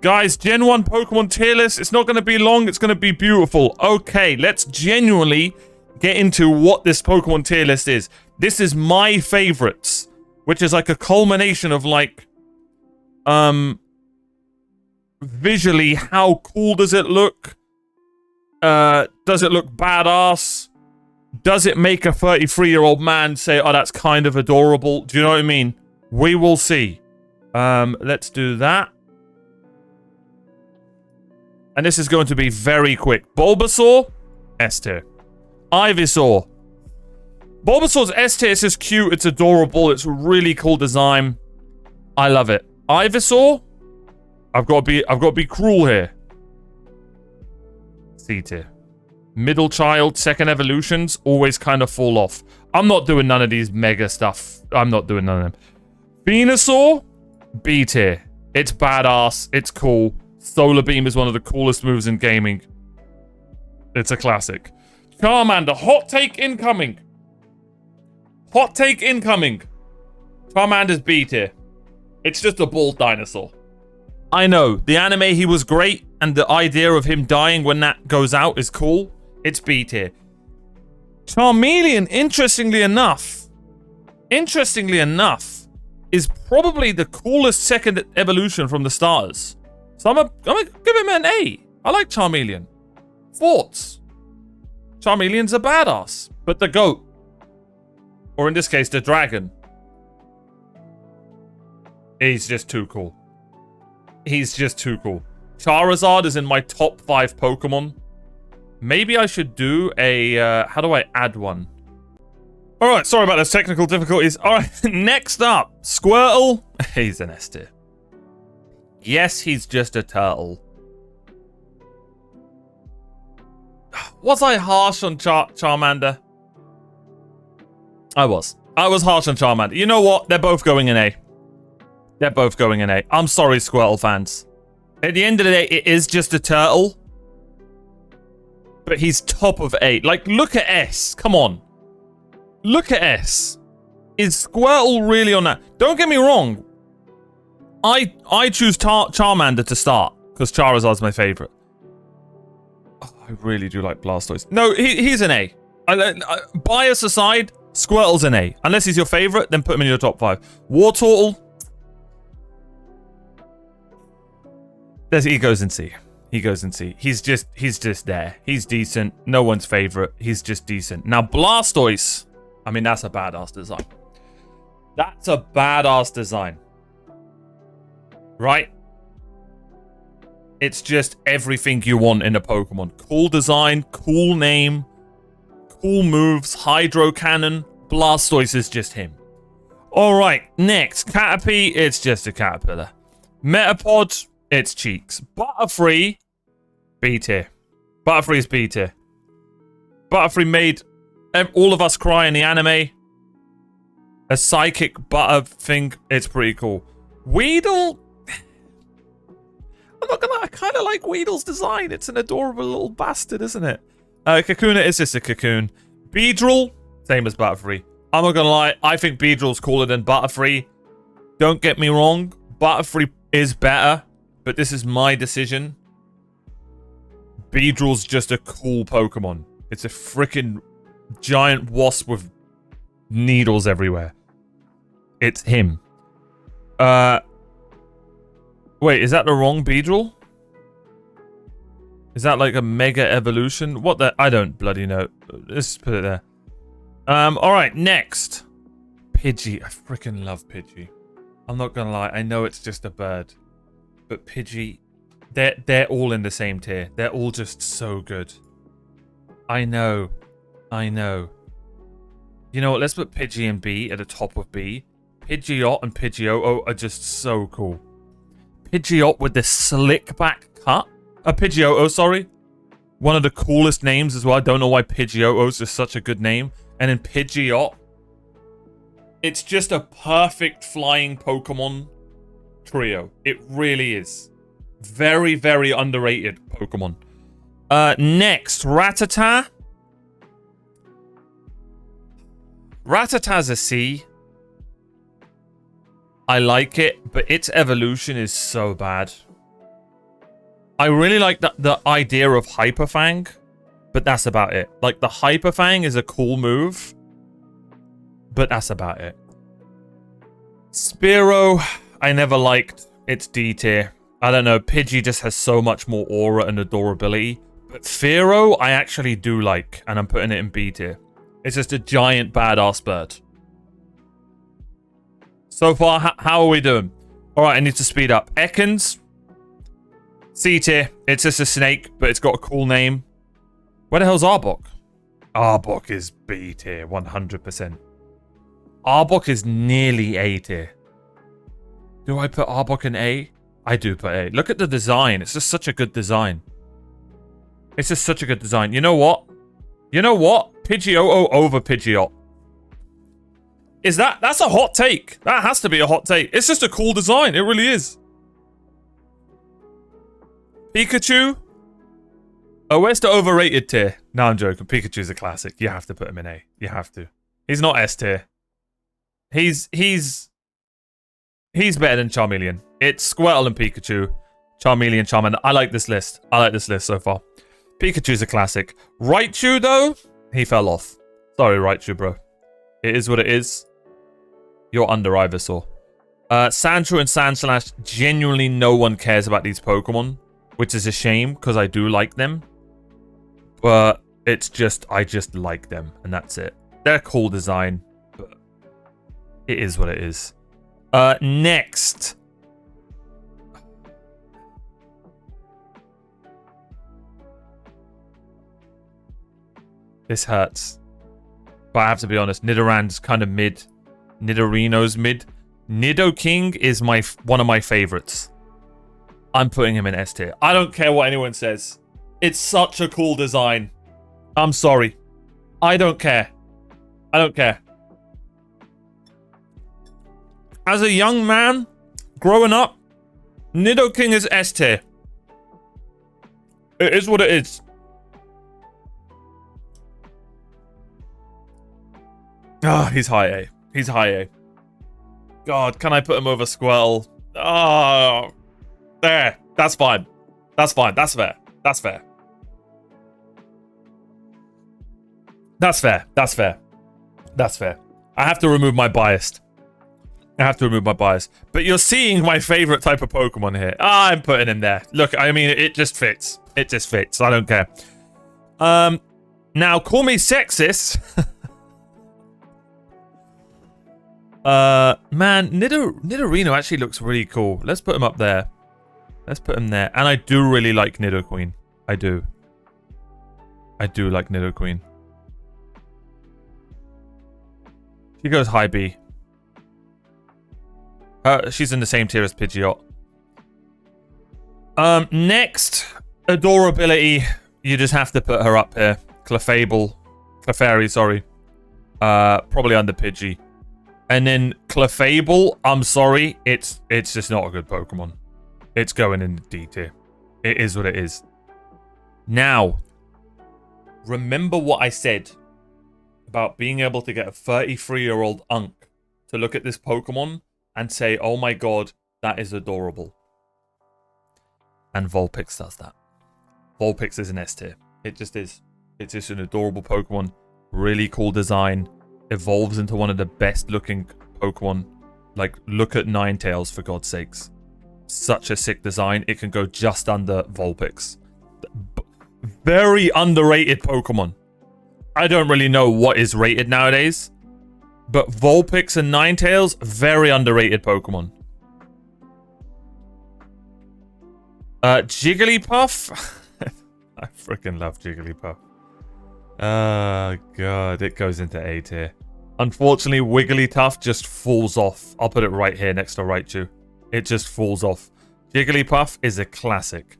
Guys, Gen 1 Pokemon tier list. It's not going to be long. It's going to be beautiful. Okay, let's genuinely get into what this Pokemon tier list is. This is my favorites, which is like a culmination of like, visually, how cool does it look? Does it look badass? Does it make a 33-year-old man say, oh, that's kind of adorable? Do you know what I mean? We will see. Let's do that. And this is going to be very quick. Bulbasaur, S tier. Ivysaur. Bulbasaur's S tier. It's just cute. It's adorable. It's a really cool design. I love it. Ivysaur, I've got to be cruel here. C tier. Middle child, second evolutions, always kind of fall off. I'm not doing none of these mega stuff. I'm not doing none of them. Venusaur, B tier. It's badass. It's cool. Solar Beam is one of the coolest moves in gaming. It's a classic. Charmander, hot take incoming. Hot take incoming. Charmander's B tier. It's just a bald dinosaur. I know, the anime, he was great, and the idea of him dying when that goes out is cool. It's B tier. Charmeleon, interestingly enough, is probably the coolest second evolution from the starters. So I'm gonna give him an A. I like Charmeleon. Thoughts? Charmeleon's a badass, but the goat, or in this case, the dragon, he's just too cool. He's just too cool. Charizard is in my top 5 Pokemon. Maybe I should do a, how do I add one? Alright, sorry about those technical difficulties. Alright, next up, Squirtle. He's an S tier. Yes, he's just a turtle. Was I harsh on Charmander? I was harsh on Charmander. You know what? They're both going in A. They're both going in A. I'm sorry, Squirtle fans. At the end of the day, it is just a turtle. But he's top of A. Like, look at S. Come on. Look at S. Is Squirtle really on that? Don't get me wrong. I choose Charmander to start, because Charizard's my favorite. Oh, I really do like Blastoise. No, he's an A. Bias aside, Squirtle's an A. Unless he's your favorite, then put him in your top 5. Wartortle. He goes in C. He goes in C. He's just there. He's decent. No one's favorite. He's just decent. Now, Blastoise. I mean, that's a badass design. That's a badass design. Right? It's just everything you want in a Pokemon. Cool design, cool name, cool moves, Hydro Cannon. Blastoise is just him. Alright, next. Caterpie, it's just a caterpillar. Metapod, it's cheeks. Butterfree, B tier. Butterfree's B tier. Butterfree made all of us cry in the anime. A psychic butter thing, it's pretty cool. Weedle, I'm not gonna lie, I kind of like Weedle's design. It's an adorable little bastard, isn't it? Kakuna is just a cocoon. Beedrill, same as Butterfree. I'm not gonna lie, I think Beedrill's cooler than Butterfree. Don't get me wrong, Butterfree is better, but this is my decision. Beedrill's just a cool Pokemon. It's a freaking giant wasp with needles everywhere. It's him. Wait, is that the wrong Beedrill? Is that like a mega evolution? What the? I don't bloody know. Let's put it there. Alright, next. Pidgey. I freaking love Pidgey. I'm not gonna lie, I know it's just a bird. But Pidgey, they're all in the same tier. They're all just so good. I know. I know. You know what, let's put Pidgey and B at the top of B. Pidgeot and Pidgeotto are just so cool. Pidgeot with the slick back cut. Pidgeotto, sorry. One of the coolest names as well. I don't know why Pidgeotto is just such a good name. And then Pidgeot. It's just a perfect flying Pokemon trio. It really is. Very, very underrated Pokemon. Next, Rattata. Rattata's a C. I like it, but its evolution is so bad. I really like the idea of Hyper Fang, but that's about it. Like, the Hyper Fang is a cool move, but that's about it. Spearow, I never liked. It's D tier. I don't know, Pidgey just has so much more aura and adorability. But Fearow, I actually do like, and I'm putting it in B tier. It's just a giant badass bird. So far, how are we doing? Alright, I need to speed up. Ekans, C tier. It's just a snake, but it's got a cool name. Where the hell's Arbok? Arbok is B tier, 100%. Arbok is nearly A tier. Do I put Arbok in A? I do put A. Look at the design. It's just such a good design. It's just such a good design. You know what? You know what? Pidgeotto over Pidgeot. Is that's a hot take. That has to be a hot take. It's just a cool design. It really is. Pikachu. Oh, where's the overrated tier? No, I'm joking. Pikachu's a classic. You have to put him in A. You have to. He's not S tier. He's better than Charmeleon. It's Squirtle and Pikachu. Charmeleon, Charmander. I like this list. I like this list so far. Pikachu's a classic. Raichu, though, he fell off. Sorry, Raichu, bro. It is what it is. You're under Ivysaur. Sandshrew and Sandslash, genuinely no one cares about these Pokemon, which is a shame, because I do like them. But it's just, I just like them, and that's it. They're a cool design, but it is what it is. Next. This hurts. But I have to be honest, Nidorann's kind of mid. Nidorino's mid. Nidoking is one of my favorites. I'm putting him in S tier. I don't care what anyone says. It's such a cool design. I'm sorry. I don't care. I don't care. As a young man, growing up, Nidoking is S tier. It is what it is. Ah, he's high A. He's high A. God, can I put him over Squirtle? Oh, there. That's fine. That's fine. That's fair. That's fair. That's fair. That's fair. That's fair. I have to remove my bias. I have to remove my bias. But you're seeing my favorite type of Pokemon here. I'm putting him there. Look, I mean, it just fits. It just fits. I don't care. Now, call me sexist. Man, Nidorino actually looks really cool. Let's put him up there. Let's put him there. And I do really like Nidoqueen. I do. I do like Nidoqueen. She goes high B. She's in the same tier as Pidgeot. Next, adorability. You just have to put her up here. Clefairy, sorry. Probably under Pidgey. And then Clefable, I'm sorry, it's just not a good Pokemon. It's going in the D tier. It is what it is. Now, remember what I said about being able to get a 33-year-old Unk to look at this Pokemon and say, oh my god, that is adorable. And Vulpix does that. Vulpix is an S tier. It just is. It's just an adorable Pokemon. Really cool design. Evolves into one of the best looking Pokemon. Like, look at Ninetales, for God's sakes. Such a sick design. It can go just under Vulpix. Very underrated Pokemon. I don't really know what is rated nowadays. But Vulpix and Ninetales, very underrated Pokemon. Jigglypuff. I freaking love Jigglypuff. Oh, God. It goes into A tier. Unfortunately, Wigglytuff just falls off. I'll put it right here next to Raichu. It just falls off. Jigglypuff is a classic.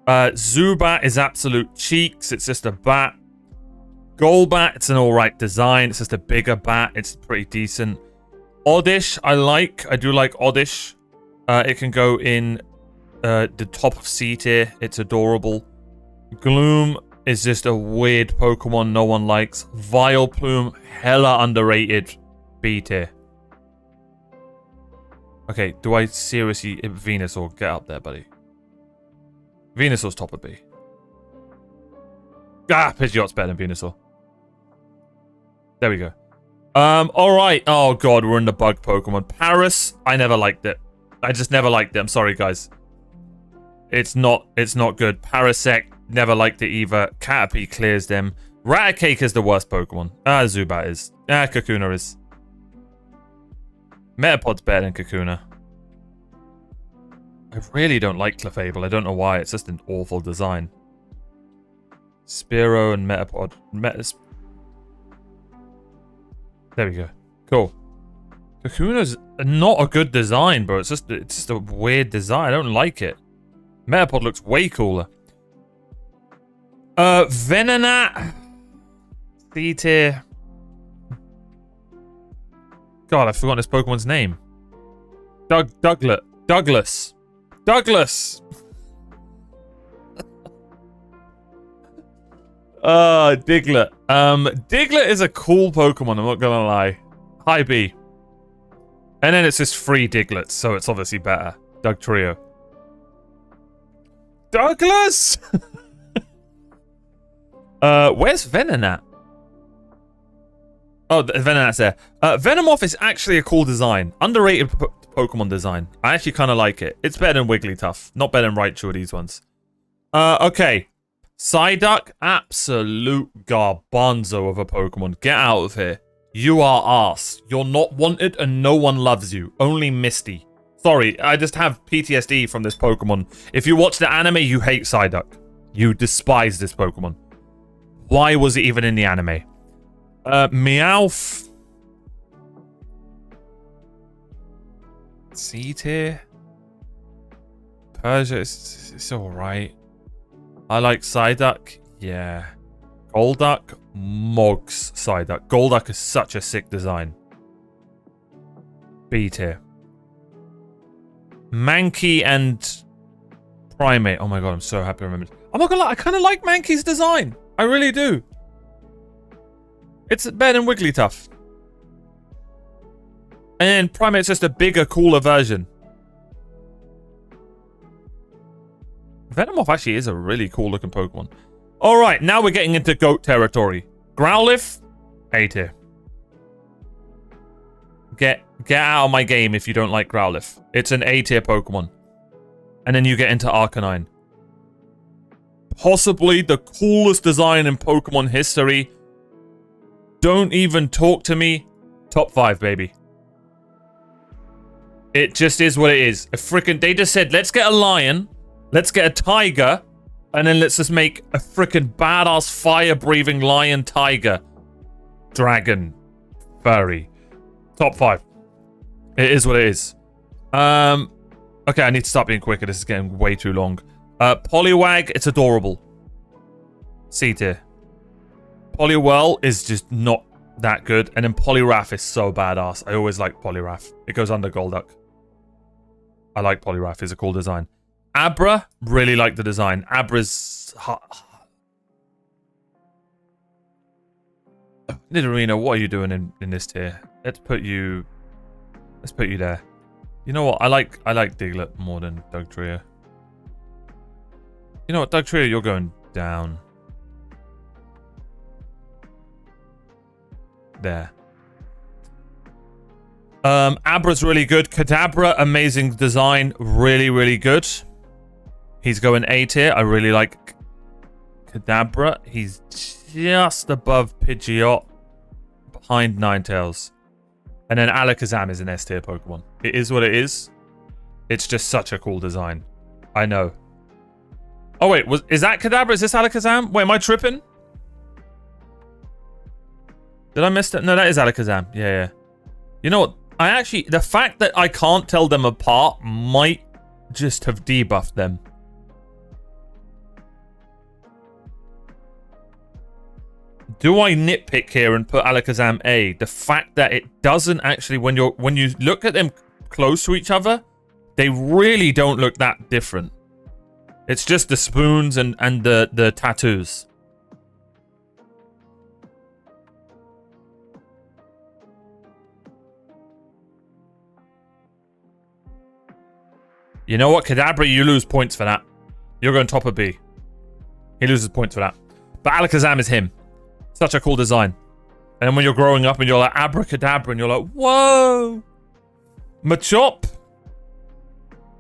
Zubat is absolute cheeks. It's just a bat. Golbat, it's an alright design. It's just a bigger bat. It's pretty decent. Oddish, I like. I do like Oddish. It can go in the top of C tier. It's adorable. Gloom is just a weird Pokemon no one likes. Vileplume, hella underrated. B tier. Okay, do I seriously... Venusaur, get up there, buddy. Venusaur's top of B. Ah, Pidgeot's better than Venusaur. There we go. Alright. Oh god, we're in the bug Pokemon. Paris, I never liked it. I just never liked it. I'm sorry, guys. It's not good. Parasect, never liked it either. Caterpie clears them. Raticate is the worst Pokemon. Zubat is. Kakuna is. Metapod's better than Kakuna. I really don't like Clefable. I don't know why. It's just an awful design. Spearow and Metapod. There we go. Cool. Kakuna's not a good design, bro. It's just a weird design. I don't like it. Metapod looks way cooler. Venonat. C tier. God, I've forgotten this Pokemon's name. Douglas. Diglett. Diglett is a cool Pokemon, I'm not gonna lie. High B. And then it's just 3 Diglets, so it's obviously better. Dugtrio. Douglas? Where's Venonat? Oh, Venonat's there. Venomoth is actually a cool design. Underrated Pokemon design. I actually kind of like it. It's better than Wigglytuff. Not better than Raichu or these ones. Okay. Psyduck, absolute garbanzo of a Pokemon. Get out of here. You are arse. You're not wanted and no one loves you. Only Misty. Sorry, I just have PTSD from this Pokemon. If you watch the anime, you hate Psyduck. You despise this Pokemon. Why was it even in the anime? Meowth. C tier. Persia, it's alright. I like Psyduck. Yeah. Golduck, Mogs Psyduck. Golduck is such a sick design. B tier. Mankey and Primate. Oh my god, I'm so happy I remembered. I'm not gonna lie, I kind of like Mankey's design. I really do. It's better than Wigglytuff. And Primate's just a bigger, cooler version. Venomoth actually is a really cool looking Pokemon. Alright, now we're getting into GOAT territory. Growlithe, A tier. Get out of my game if you don't like Growlithe. It's an A tier Pokemon. And then you get into Arcanine. Possibly the coolest design in Pokemon history. Don't even talk to me. Top 5, baby. It just is what it is. They just said, let's get a lion, let's get a tiger, and then let's just make a freaking badass fire-breathing lion tiger. Dragon. Furry. Top 5. It is what it is. Okay, I need to stop being quicker. This is getting way too long. Poliwag, it's adorable. C tier. Poliwhirl is just not that good. And then Poliwrath is so badass. I always like Poliwrath. It goes under Golduck. I like Poliwrath. It's a cool design. Abra, really like the design. Abra's... Nidorino, what are you doing in this tier? Let's put you there. You know what? I like Diglett more than Dugtrio. You know what, Dugtrio, you're going down. There. Abra's really good. Kadabra, amazing design. Really, really good. He's going A tier. I really like Kadabra. He's just above Pidgeot. Behind Ninetales. And then Alakazam is an S tier Pokemon. It is what it is. It's just such a cool design. I know. Oh wait, is that Kadabra? Is this Alakazam? Wait, am I tripping? Did I miss that? No, that is Alakazam. Yeah. You know what? The fact that I can't tell them apart might just have debuffed them. Do I nitpick here and put Alakazam A? The fact that it doesn't actually, when you look at them close to each other, they really don't look that different. It's just the spoons and the tattoos. You know what, Kadabra, you lose points for that. You're going top of B. He loses points for that. But Alakazam is him. Such a cool design. And then when you're growing up and you're like abracadabra and you're like, whoa. Machop.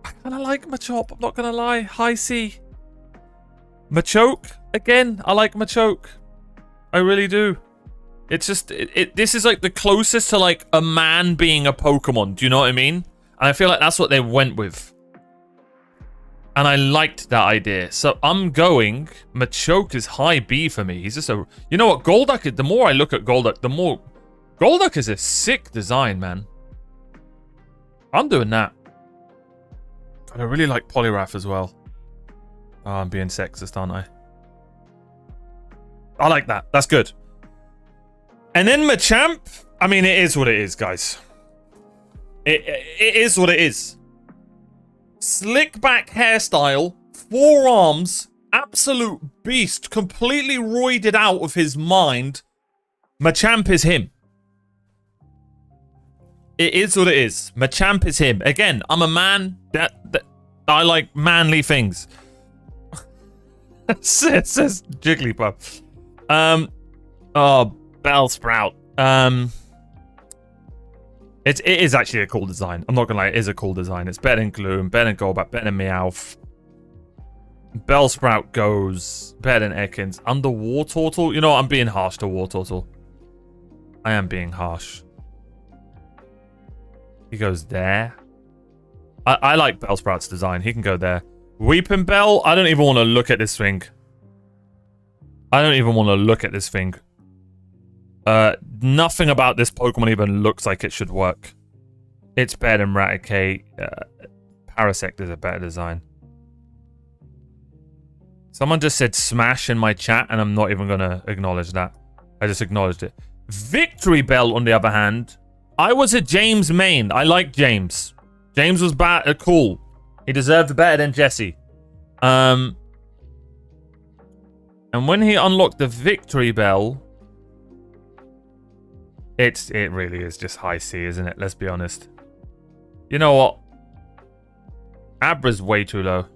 I kind of like Machop. I'm not going to lie. High C. Machoke. Again, I like Machoke. I really do. It's just, this is like the closest to like a man being a Pokemon. Do you know what I mean? And I feel like that's what they went with. And I liked that idea. So I'm going, Machoke is high B for me. He's just a, you know what, Golduck, the more I look at Golduck, the more, Golduck is a sick design, man. I'm doing that. God, I really like Poliwrath as well. Oh, I'm being sexist, aren't I? I like that. That's good. And then Machamp, I mean, it is what it is, guys. It is what it is. Slick back hairstyle, 4 arms, absolute beast, completely roided out of his mind. Machamp is him. It is what it is. Machamp is him. Again, I'm a man that I like manly things. says Jigglypuff. Oh, Bellsprout. It is actually a cool design. I'm not gonna lie, it is a cool design. It's better than Gloom, better than Golbat, better than Meowth. Bellsprout goes better than Ekans. Under Wartortle? You know what? I'm being harsh to Wartortle. I am being harsh. He goes there. I like Bellsprout's design. He can go there. Weeping Bell? I don't even want to look at this thing. I don't even want to look at this thing. Nothing about this Pokemon even looks like it should work. It's better than Raticate. Parasect is a better design. Someone just said smash in my chat, and I'm not even going to acknowledge that. I just acknowledged it. Victory Bell, on the other hand. I was a James main. I like James. James was cool. He deserved better than Jesse. And when he unlocked the Victory Bell, it really is just high C, isn't it? Let's be honest. You know what? Abra's way too low.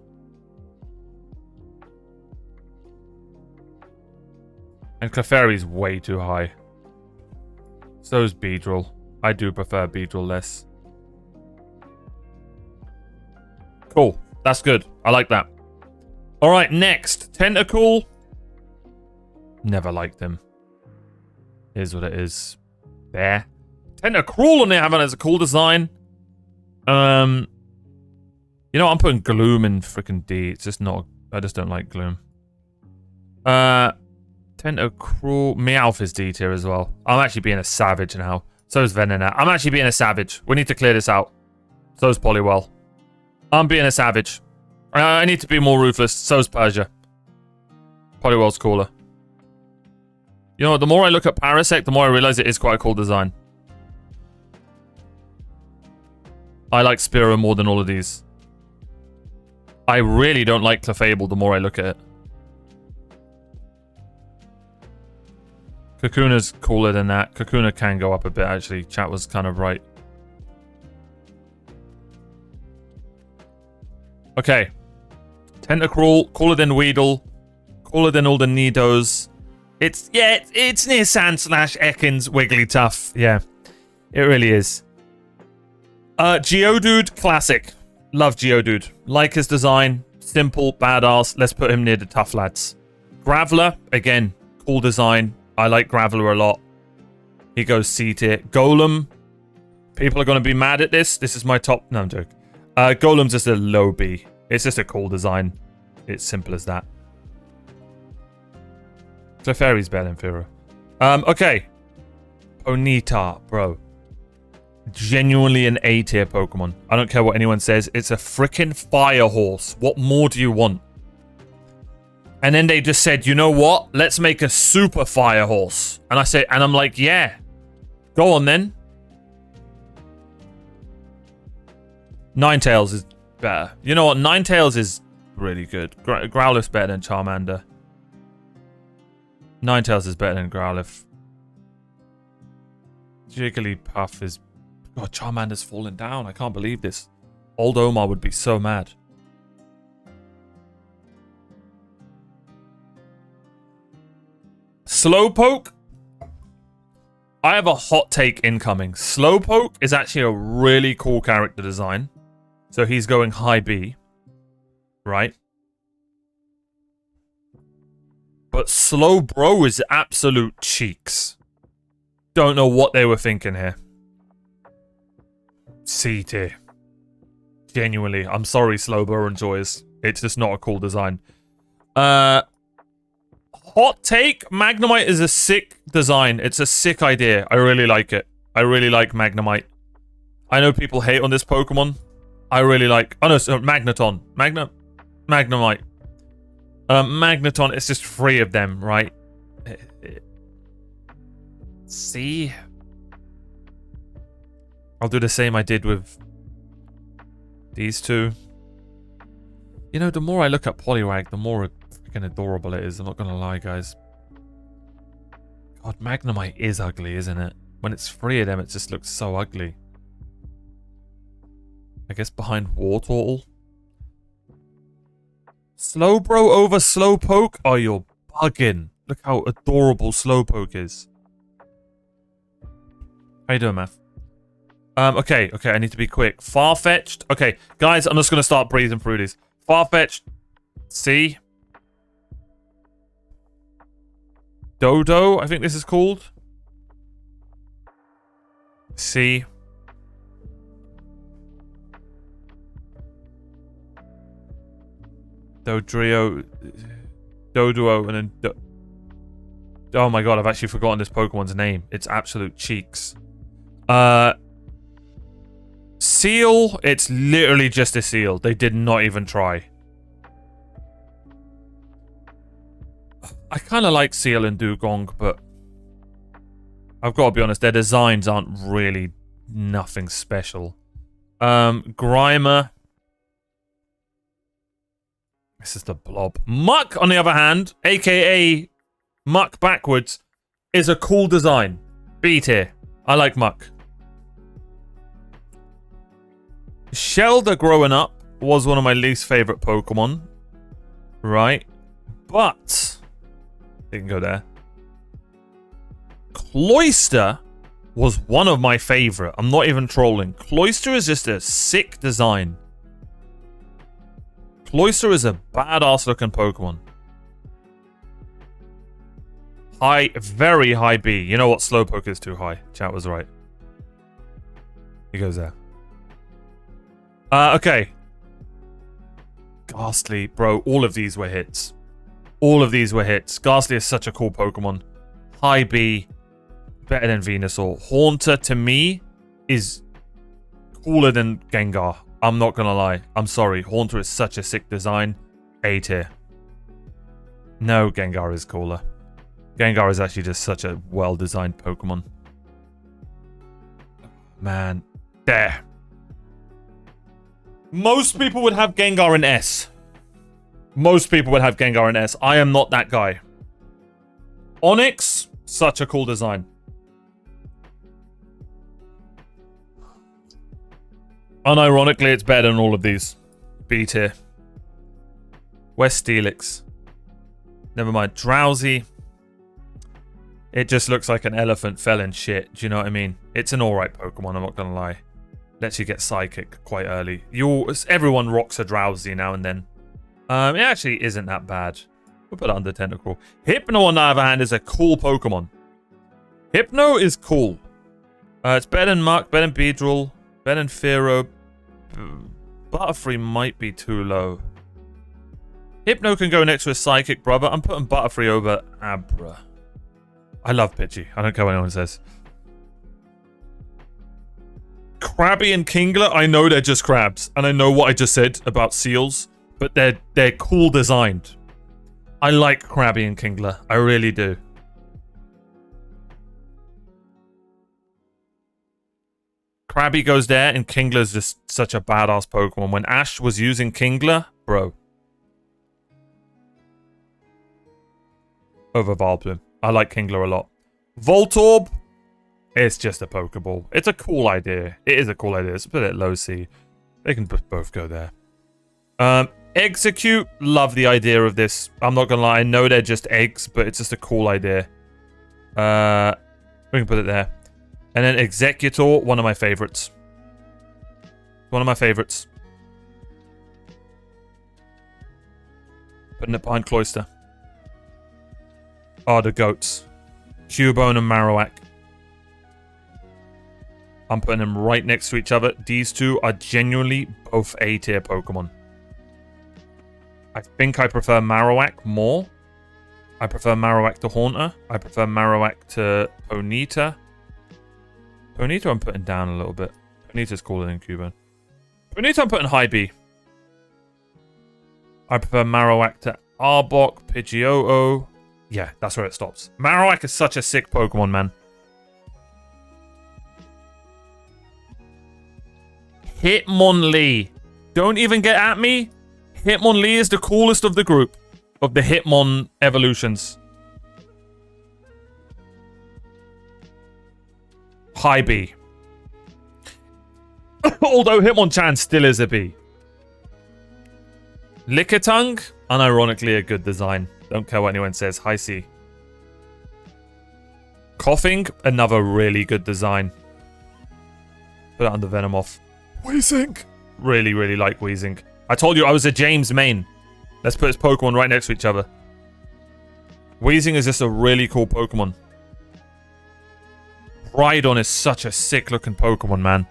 And Clefairy's way too high. So's Beedrill. I do prefer Beedrill less. Cool. That's good. I like that. Alright, next. Tentacool. Never liked him. Is what it is. There. Tentacruel on the other hand has a cool design. You know, I'm putting Gloom in freaking D. It's just not... I just don't like Gloom. Tentacruel... Meowth is D tier as well. I'm actually being a savage now. So is Venonat. I'm actually being a savage. We need to clear this out. So is Poliwell. I'm being a savage. I need to be more ruthless. So is Persia. Poliwell's cooler. You know what? The more I look at Parasect, the more I realize it is quite a cool design. I like Spearow more than all of these. I really don't like Clefable the more I look at it. Kakuna's cooler than that. Kakuna can go up a bit, actually. Chat was kind of right. Okay. Tentacruel, cooler than Weedle. Cooler than all the Nidos. It's near Sand/Ekans Wigglytuff. Yeah, it really is. Geodude, classic. Love Geodude. Like his design. Simple, badass. Let's put him near the tough lads. Graveler, again, cool design. I like Graveler a lot. He goes C tier. Golem. People are going to be mad at this. This is my top... No, I'm joking. Golem's just a low B. It's just a cool design. It's simple as that. Clefairy's better than Firo. Okay. Ponyta, bro. Genuinely an A tier Pokemon. I don't care what anyone says. It's a freaking fire horse. What more do you want? And then they just said, you know what? Let's make a super fire horse. And I said, and I'm like, yeah. Go on then. Ninetales is better. You know what? Ninetales is really good. Growlithe's better than Charmander. Ninetales is better than Growlithe. Jigglypuff is... God, Charmander's fallen down. I can't believe this. Old Omar would be so mad. Slowpoke. I have a hot take incoming. Slowpoke is actually a really cool character design. So he's going high B. Right? But Slowbro is absolute cheeks. Don't know what they were thinking here. C tier. Genuinely. I'm sorry, Slowbro and Joyous. It's just not a cool design. Hot take. Magnemite is a sick design. It's a sick idea. I really like it. I really like Magnemite. I know people hate on this Pokemon. I really like... Oh no, so Magneton. Magnemite. Magneton, it's just 3 of them, right? See? I'll do the same I did with these 2. You know, the more I look at Poliwag, the more freaking adorable it is. I'm not gonna lie, guys. God, Magnemite is ugly, isn't it? When it's 3 of them, it just looks so ugly. I guess behind Wartortle. Slowbro over Slowpoke? Oh, you're bugging. Look how adorable Slowpoke is. How you doing, Math? Okay, I need to be quick. Farfetch'd. Okay, guys, I'm just going to start breezing through these. Farfetch'd. C. Dodo, I think this is called. C. Dodrio, Doduo, and then... Oh my god, I've actually forgotten this Pokemon's name. It's absolute cheeks. Seal, it's literally just a seal. They did not even try. I kind of like Seal and Dugong, but... I've got to be honest, their designs aren't really nothing special. Grimer... This is the blob. Muck, on the other hand, aka Muck backwards, is a cool design. B tier. I like Muck. Shelder growing up was one of my least favorite Pokemon. Right? But it can go there. Cloyster was one of my favorite. I'm not even trolling. Cloyster is just a sick design. Cloyster is a badass looking Pokemon. High, very high B. You know what? Slowpoke is too high. Chat was right. He goes there. Okay. Ghastly, bro. All of these were hits. All of these were hits. Ghastly is such a cool Pokemon. High B. Better than Venusaur. Haunter, to me, is cooler than Gengar. I'm not gonna lie. I'm sorry. Haunter is such a sick design. A tier. No, Gengar is cooler. Gengar is actually just such a well-designed Pokemon. Man. There. Most people would have Gengar in S. Most people would have Gengar in S. I am not that guy. Onix, such a cool design. Unironically, it's better than all of these. B tier. West Steelix. Never mind. Drowsy. It just looks like an elephant fell in shit. Do you know what I mean? It's an alright Pokemon, I'm not gonna lie. Lets you get Psychic quite early. Everyone rocks a Drowsy now and then. It actually isn't that bad. We'll put it under Tentacle. Hypno, on the other hand, is a cool Pokemon. Hypno is cool. It's better than Muck, better than Beedrill, better than Fearow. Butterfree might be too low. Hypno can go next to his Psychic brother. I'm putting Butterfree over Abra. I love Pidgey. I don't care what anyone says. Krabby and Kingler, I know they're just crabs. And I know what I just said about seals. But they're cool designed. I like Krabby and Kingler. I really do. Krabby goes there, and Kingler's just such a badass Pokemon. When Ash was using Kingler, bro. Over Vileplume. I like Kingler a lot. Voltorb, it's just a Pokeball. It's a cool idea. It is a cool idea. Let's put it low C. They can both go there. Execute, love the idea of this. I'm not gonna lie, I know they're just eggs, but it's just a cool idea. We can put it there. And then Executor, one of my favorites. One of my favorites. Putting it behind Cloister. Oh, the goats. Cubone and Marowak. I'm putting them right next to each other. These two are genuinely both A-tier Pokemon. I think I prefer Marowak more. I prefer Marowak to Haunter. I prefer Marowak to Ponyta. Ponyta I'm putting down a little bit. Ponyta's cooler than Cubone. Ponyta I'm putting high B. I prefer Marowak to Arbok, Pidgeotto. Yeah, that's where it stops. Marowak is such a sick Pokemon, man. Hitmonlee. Don't even get at me. Hitmonlee is the coolest of the group. Of the Hitmon evolutions. High B. Although Hitmonchan still is a B. Lickitung, unironically a good design. Don't care what anyone says. High C. Coughing, another really good design. Put it under Venomoth. Weezing. Really, really like Weezing. I told you I was a James main. Let's put his Pokemon right next to each other. Weezing is just a really cool Pokemon. Rhydon is such a sick looking Pokemon, man.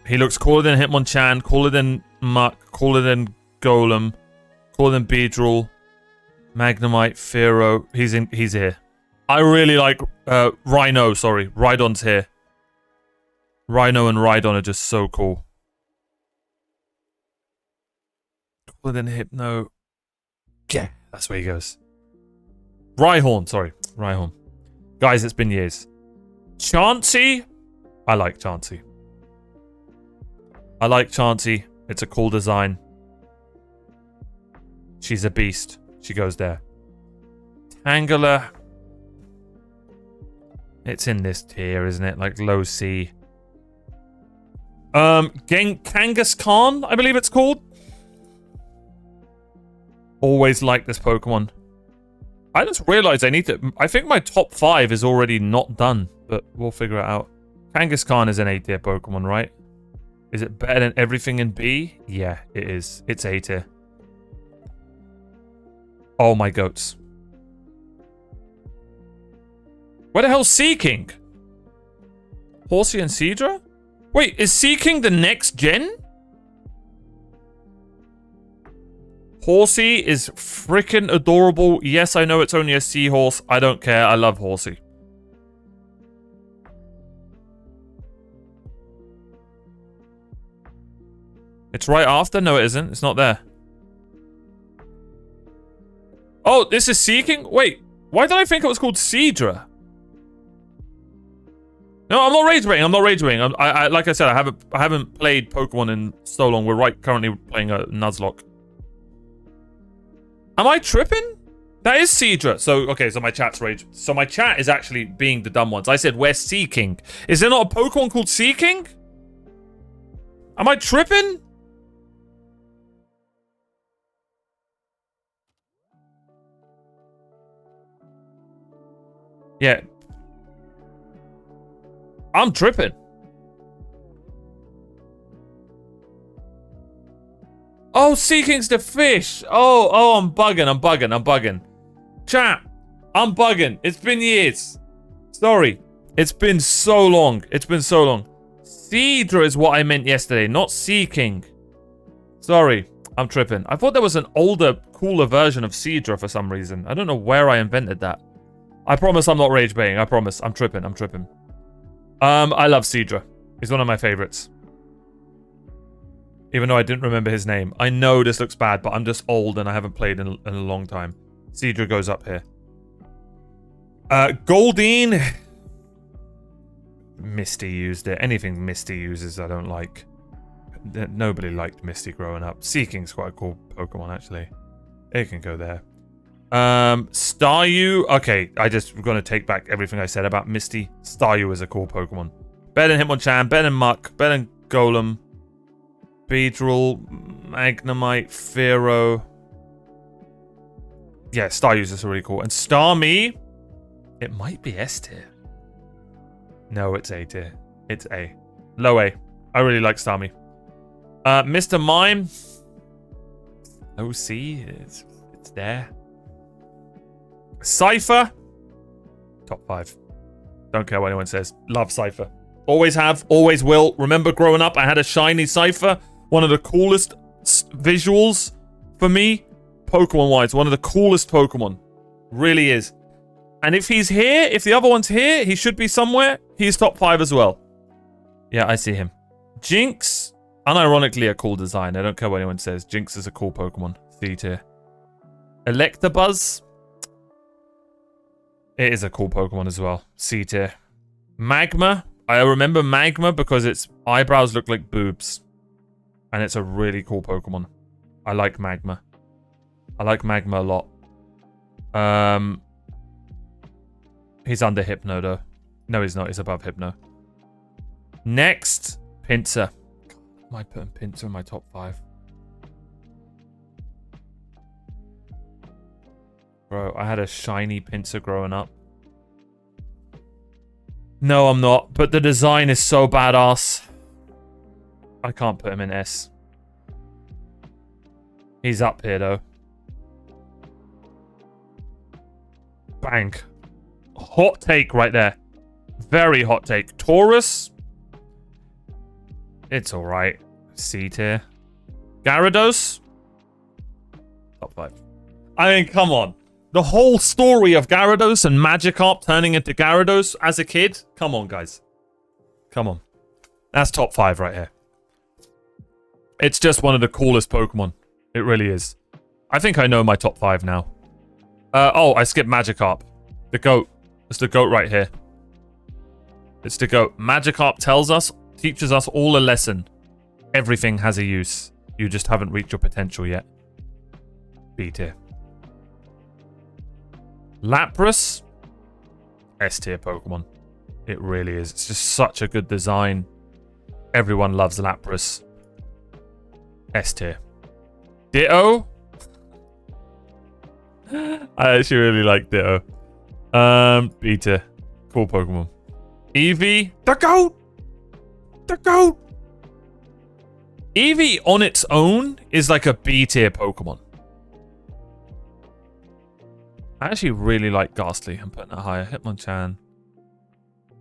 He looks cooler than Hitmonchan, cooler than Muck, cooler than Golem, cooler than Beedrill, Magnemite, Fearow. He's here. I really like Rhino, sorry. Rhydon's here. Rhino and Rhydon are just so cool. Cooler than Hypno. Yeah, that's where he goes. Rhyhorn, sorry. Rhyhorn. Guys, it's been years. Chansey. I like Chansey. I like Chansey. It's a cool design. She's a beast. She goes there. Tangela. It's in this tier, isn't it? Like low C. Kangaskhan, I believe it's called. Always like this Pokemon. I just realized I need to... I think my top 5 is already not done, but we'll figure it out. Kangaskhan is an A-tier Pokemon, right? Is it better than everything in B? Yeah, it is. It's A-tier. Oh, my goats. Where the hell's Seaking? Horsey and Seadra? Wait, is Seaking the next gen? Horsey is freaking adorable. Yes, I know it's only a seahorse. I don't care. I love Horsey. It's right after? No, it isn't. It's not there. Oh, this is Seaking? Wait, why did I think it was called Seadra? No, I'm not rage baiting. I'm not rage baiting. I like I said, I haven't played Pokemon in so long. We're currently playing a Nuzlocke. Am I tripping? That is Seadra. So, okay, so my chat's rage. So my chat is actually being the dumb ones. I said, we're Seaking. Is there not a Pokemon called Seaking? Am I tripping? Yeah. I'm tripping. Oh, Seaking's the fish. Oh, I'm bugging. Chat, I'm bugging. It's been years. Sorry. It's been so long. Seadra is what I meant yesterday, not Seaking. Sorry, I'm tripping. I thought there was an older, cooler version of Seadra for some reason. I don't know where I invented that. I promise I'm not rage baiting. I promise. I'm tripping. I love Seadra. He's one of my favorites. Even though I didn't remember his name. I know this looks bad, but I'm just old and I haven't played in a long time. Seadra goes up here. Goldeen. Misty used it. Anything Misty uses, I don't like. Nobody liked Misty growing up. Seaking's quite a cool Pokemon, actually. It can go there. Staryu. Okay, I'm going to take back everything I said about Misty. Staryu is a cool Pokemon. Better than Hitmonchan, better than Muck, better than Golem. Beedrill, Magnemite, Fearow. Yeah, Staryu's just really cool. And Starmie. It might be S tier. No, it's A tier. It's A. Low A. I really like Starmie. Mr. Mime. OC. It's there. Cypher. Top 5. Don't care what anyone says. Love Cypher. Always have. Always will. Remember growing up, I had a shiny Cypher. One of the coolest visuals for me. Pokemon-wise. One of the coolest Pokemon. Really is. And if he's here, if the other one's here, he should be somewhere. He's top 5 as well. Yeah, I see him. Jinx. Unironically a cool design. I don't care what anyone says. Jinx is a cool Pokemon. C tier. Electabuzz. It is a cool Pokemon as well. C tier. Magma. I remember Magma because its eyebrows look like boobs. And it's a really cool Pokemon. I like Magma. I like Magma a lot. He's under Hypno though. No, he's not. He's above Hypno. Next, Pinsir. I might put Pinsir in my top 5. Bro, I had a shiny Pinsir growing up. No, I'm not. But the design is so badass. I can't put him in S. He's up here, though. Bang. Hot take right there. Very hot take. Taurus. It's alright. C tier. Gyarados. Top 5. I mean, come on. The whole story of Gyarados and Magikarp turning into Gyarados as a kid. Come on, guys. Come on. That's top 5 right here. It's just one of the coolest Pokemon. It really is. I think I know my top 5 now. Oh, I skipped Magikarp. The GOAT. It's the GOAT right here. It's the GOAT. Magikarp teaches us all a lesson. Everything has a use. You just haven't reached your potential yet. B tier. Lapras. S tier Pokemon. It really is. It's just such a good design. Everyone loves Lapras. S tier. Ditto. I actually really like Ditto. B tier. Cool Pokemon. Eevee. The GOAT! The GOAT! Eevee on its own is like a B tier Pokemon. I actually really like Ghastly. I'm putting it higher. Hitmonchan.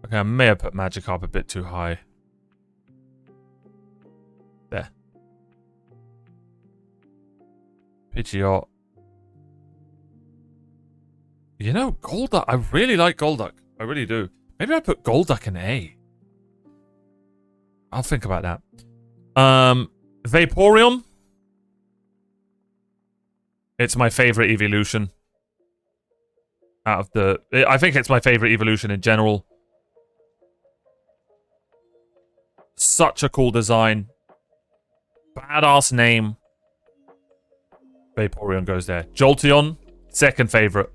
Okay, I may have put Magikarp a bit too high. There. Pidgeot. You know, Golduck. I really like Golduck. I really do. Maybe I put Golduck in A. I'll think about that. Vaporeon. It's my favorite evolution. Out of the... I think it's my favorite evolution in general. Such a cool design. Badass name. Vaporeon goes there. Jolteon. Second favorite.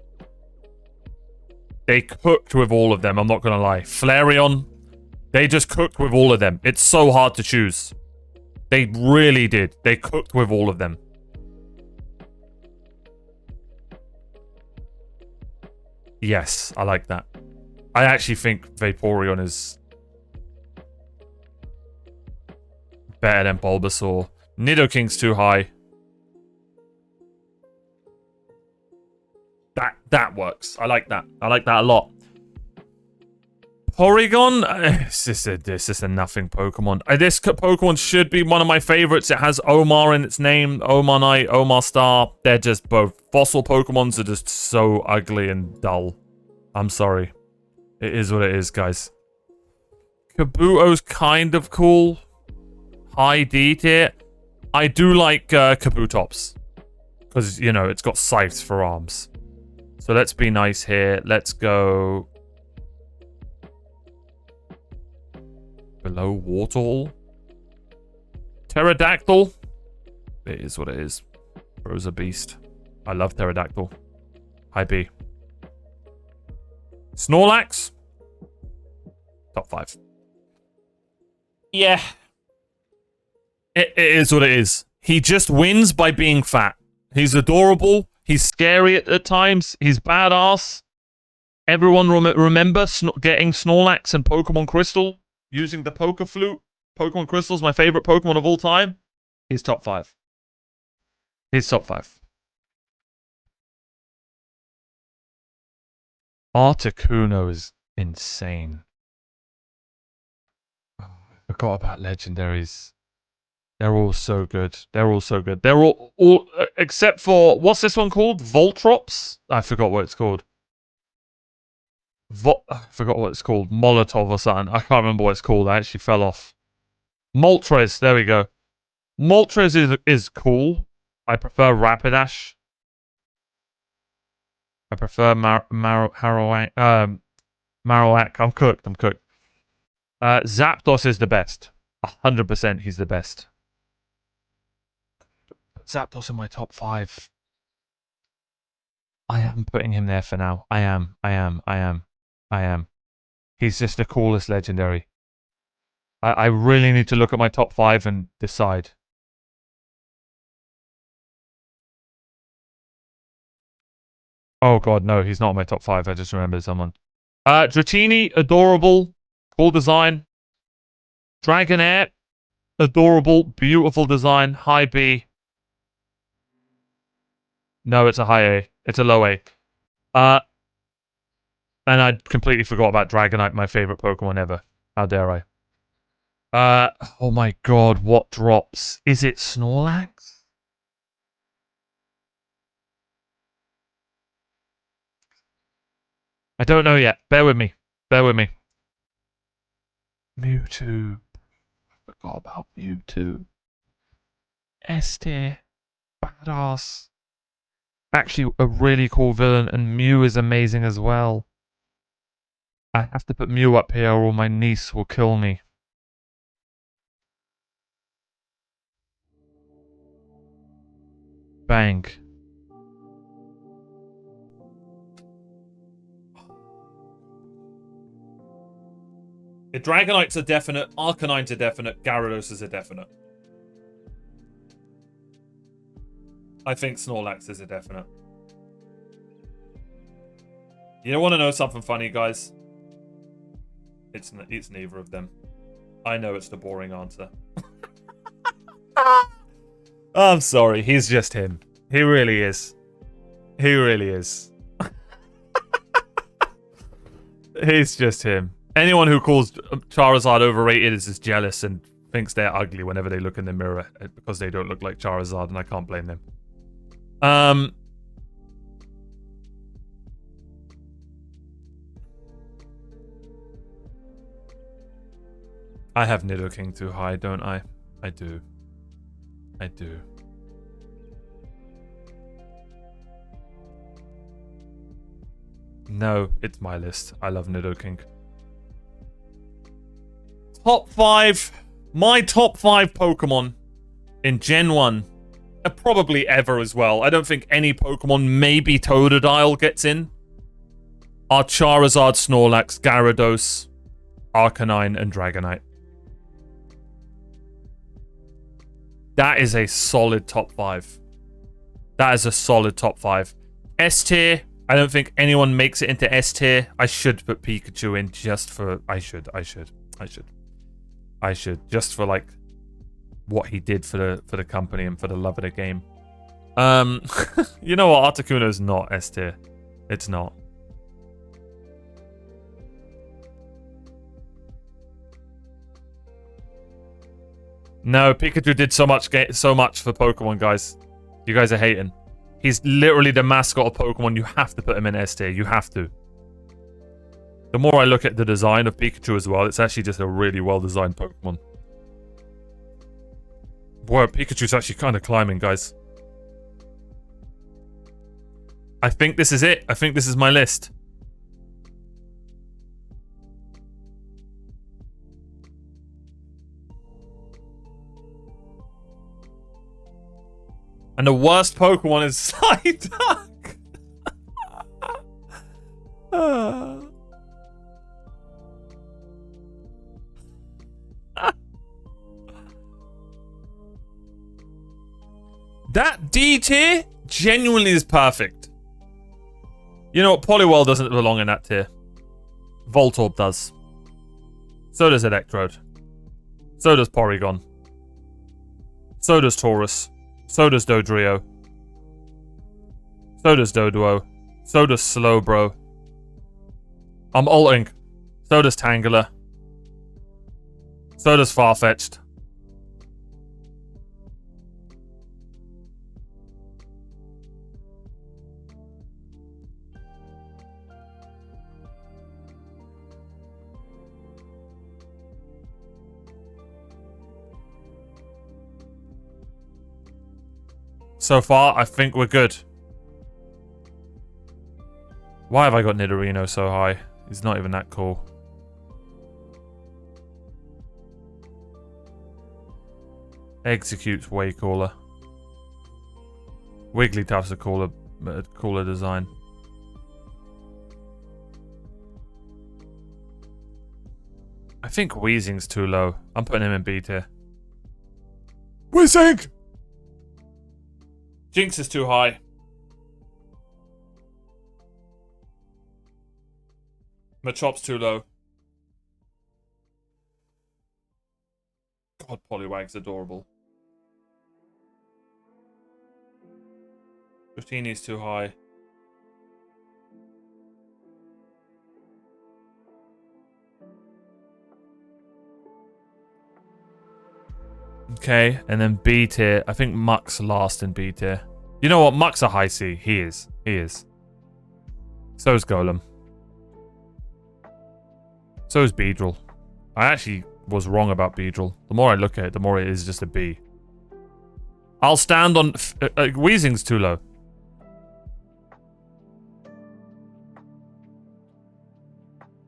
They cooked with all of them, I'm not going to lie. Flareon. They just cooked with all of them. It's so hard to choose. They really did. They cooked with all of them. Yes, I like that. I actually think Vaporeon is better than Bulbasaur. Nidoking's too high. That works. I like that. I like that a lot. Porygon? It's just a nothing Pokemon. This Pokemon should be one of my favorites. It has Omar in its name. Omarite, Omar Star. They're just both. Fossil Pokemons are just so ugly and dull. I'm sorry. It is what it is, guys. Kabuto's kind of cool. High D tier. I do like Kabutops. Because, you know, it's got scythes for arms. So let's be nice here. Let's go... below Wartortle. Pterodactyl. It is what it is. Bro's a beast. I love Pterodactyl. High B. Snorlax. Top 5. Yeah. It is what it is. He just wins by being fat. He's adorable. He's scary at times. He's badass. Everyone remember getting Snorlax and Pokemon Crystal using the Poker Flute? Pokemon Crystal's my favorite Pokemon of all time. He's top 5. He's top 5. Articuno is insane. Oh, I forgot about legendaries. They're all so good. They're all so good. They're all except for, what's this one called? Voltrops? I forgot what it's called. I forgot what it's called. Molotov or something. I can't remember what it's called. I actually fell off. Moltres. There we go. Moltres is cool. I prefer Rapidash. I prefer Marowak. I'm cooked. Zapdos is the best. 100% he's the best. Zapdos in my top 5. I am putting him there for now. I am. He's just the coolest legendary. I really need to look at my top 5 and decide. Oh god, no, he's not in my top 5. I just remembered someone. Dratini, adorable. Cool design. Dragonair, adorable, beautiful design. High B. No, it's a high A. It's a low A. And I completely forgot about Dragonite, my favorite Pokemon ever. How dare I? Oh my god, what drops? Is it Snorlax? I don't know yet. Bear with me. Mewtwo. I forgot about Mewtwo. S tier. Badass. Actually, a really cool villain, and Mew is amazing as well. I have to put Mew up here or my niece will kill me. Bang. Dragonite's a definite, Arcanine's a definite, Gyarados is a definite. I think Snorlax is a definite. You don't want to know something funny, guys? It's neither of them. I know it's the boring answer. I'm sorry, he's just him. He really is. He really is. He's just him. Anyone who calls Charizard overrated is just jealous and thinks they're ugly whenever they look in the mirror because they don't look like Charizard, and I can't blame them. I have Nidoking too high, don't I? I do. No, it's my list. I love Nidoking. Top 5. My top 5 Pokemon in Gen 1. Probably ever as well. I don't think any Pokemon, maybe Totodile, gets in. Are Charizard, Snorlax, Gyarados, Arcanine, and Dragonite. That is a solid top 5. That is a solid top 5. S tier. I don't think anyone makes it into S tier. I should put Pikachu in just for... I should. Just for, like, what he did for the company and for the love of the game. You know what? Articuno is not S tier. It's not. No, Pikachu did so much for Pokemon, guys. You guys are hating. He's literally the mascot of Pokemon. You have to put him in S tier. You have to. The more I look at the design of Pikachu as well, it's actually just a really well-designed Pokemon. Boy, Pikachu's actually kind of climbing, guys. I think this is it. I think this is my list. And the worst Pokemon is Psyduck. That D tier genuinely is perfect. You know what? Poliwhirl doesn't belong in that tier. Voltorb does. So does Electrode. So does Porygon. So does Taurus. So does Dodrio. So does Doduo. So does Slowbro. I'm ulting. So does Tangela. So does Farfetch'd. So far, I think we're good. Why have I got Nidorino so high? He's not even that cool. Execute's way cooler. Wigglytuff's a cooler design. I think Weezing's too low. I'm putting him in B tier. Weezing! Jinx is too high. Machop's too low. God, Poliwag's adorable. Dratini's too high. Okay, and then B tier. I think Muck's last in B tier. You know what? Muck's a high C. He is. He is. So is Golem. So is Beedrill. I actually was wrong about Beedrill. The more I look at it, the more it is just a B. I'll stand on... Weezing's too low.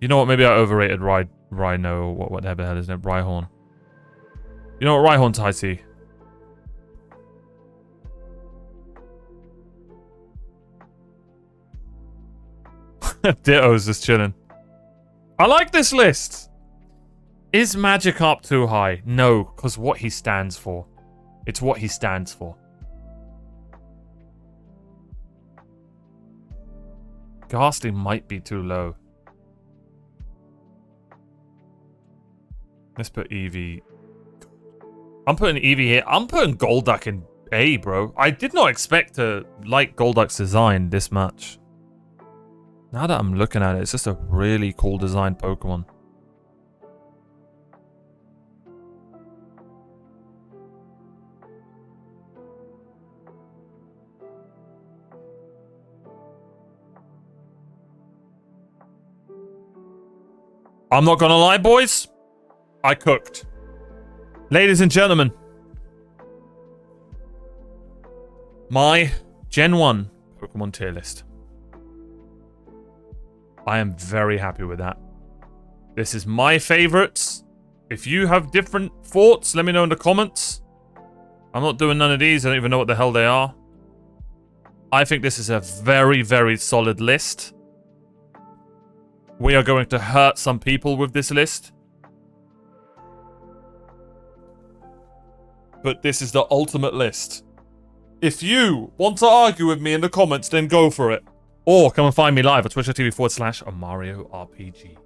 You know what? Maybe I overrated Rhino, or whatever the hell is it? Rhyhorn. You know what? Rhyhorn's high C. Ditto's just chilling. I like this list. Is Magikarp too high? No, because what he stands for. It's what he stands for. Ghastly might be too low. Let's put Eevee. I'm putting Eevee here. I'm putting Golduck in A, bro. I did not expect to like Golduck's design this much. Now that I'm looking at it, it's just a really cool designed Pokemon. I'm not gonna lie, boys. I cooked. Ladies and gentlemen. My Gen 1 Pokemon tier list. I am very happy with that. This is my favorites. If you have different thoughts, let me know in the comments. I'm not doing none of these. I don't even know what the hell they are. I think this is a very, very solid list. We are going to hurt some people with this list. But this is the ultimate list. If you want to argue with me in the comments, then go for it. Or come and find me live at twitch.tv/OMARIORPG.